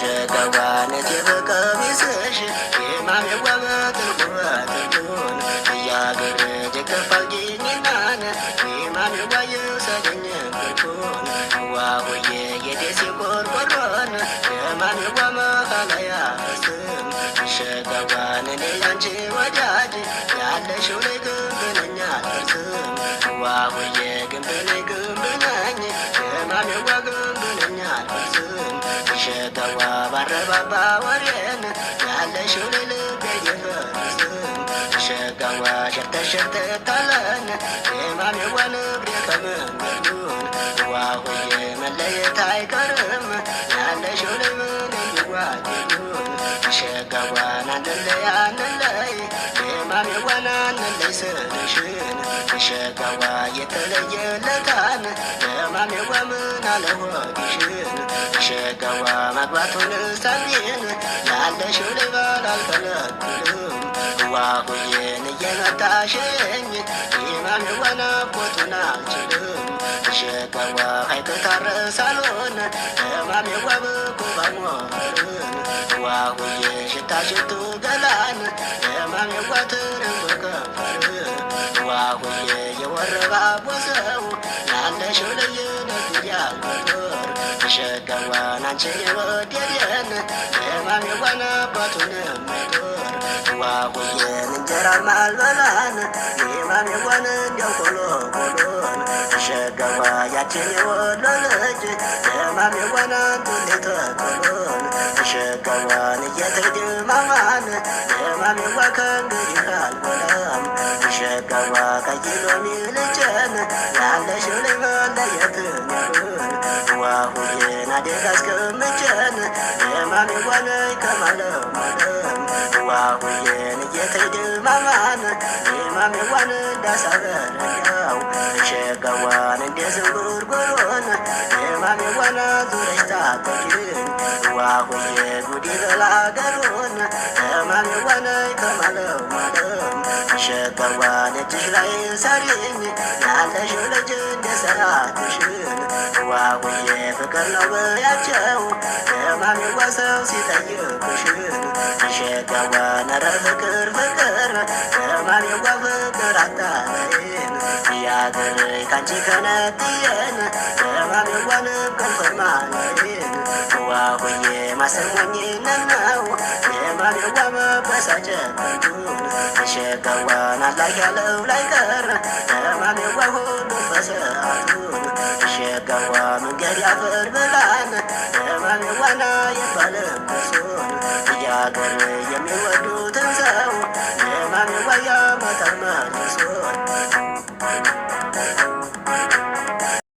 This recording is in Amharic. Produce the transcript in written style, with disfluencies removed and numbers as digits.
ሸጋዋነት የበቀሚስሽ የማሜዋ በጥልቁበትቱን እያገረጀ ከፋልጊኝናን የማሜዋ የውሰደኝ እንቅልፉን ዋሆዬ የደሴ ቆርቆሮን የማሜዋ መሃላያ ስም ሸጋዋን እኔ ያንቺ ወዳጅ ያለሽው ላይ ግንብነኛ አልደርስም ዋሆዬ ግንብነኝ ግንብነኝ የማሜዋ ግንብነኛ አልደርስም ሸጋዋ ባረባባ ወሬን ያለሽው ላይ ልቤ አይደርስም ሸጋዋ ሸርተሸርተታለን የማሜዋ ንግሬ ከመንገዱን ዋሆዬ መለየት አይቀርም ያለሽው ላይ ምን የሚዋደዱን ሸጋዋን አንለይ አንለይ የማሜዋን አንለይ ስልሽን ሸጋዋ የተለየለታን የማሜዋ ምን አለሆድሽን ሸጋዋ መግባቱን ሰሜን ያለሽው ላይ ባል አልከለክልም ዋሆዬን እየመታሽኝ የማሜዋን አቦቱን አልችልም ሸጋዋ ሀይቅ ታረሳሎን የማሜዋ በቁባሞርን ዋሆዬ ሽታሽቱ ገላን የማሜዋ ትርንጎ ከንፈር ዋሆዬ የወረባ ቦሰው ያለሽው ላይ ነግያ ሞቶር ሸጋዋን አንቺን የወደደን የማሜዋን አባቱን ሞቶር ዋሆዬን እንጀራ ማልበላን የማሜዋን እንዲያው ቆሎ ቆሎን ሸጋዋ ያችን የወሎ ልጅ የማሜዋን አንቱን ተቆሎን ሸጋዋን እየተድማማን የማሜዋ ከእንግዲህ አልበላም ሸጋዋ ከኪሎሚ ልጨን ያለሽው ላይ መለየትን ያሉን ዋሆዬን አደጋ አስቀምጨን የማሜዋን ከማለማለም ዋሆዬን እየተድማማን የማሜዋን እንዳሳበረዳው ሸጋዋን እንደ ዝንጉርጉሮን የማሜዋን ዙረሽ ታጠቂን ዋሆዬ ጉዲ በላገሩን የማሜዋን ከማለማለም ሸጋዋን እጅሽ ላይ ሰሪኝ ያለሽው ልጅ እንደ ሰራትሽን ዋሆዬ ፍቅር ነው በያቸው የማሜዋ ሰው ሲጠይቅሽን ሸጋዋን ኧረ ፍቅር ፍቅር የማሜዋ ፍቅር አታለይን ያገር ካንቺ ከነጥየን የማሜዋንም ከንፈር ማለይን ዋሆዬ ማሰሞኝነት ነው የማሜዋ መበሳጨት ከንቱን ሸጋዋን አላህ ያለው ላይ ቀር የማሜዋ ሁሉ በሰዓቱን ሸጋዋ መንገድ ያፈር ብላን የማሜዋና የባለም በሶን እያገር የሚወዱትን ሰው የማሜዋ ያመታል መልሶን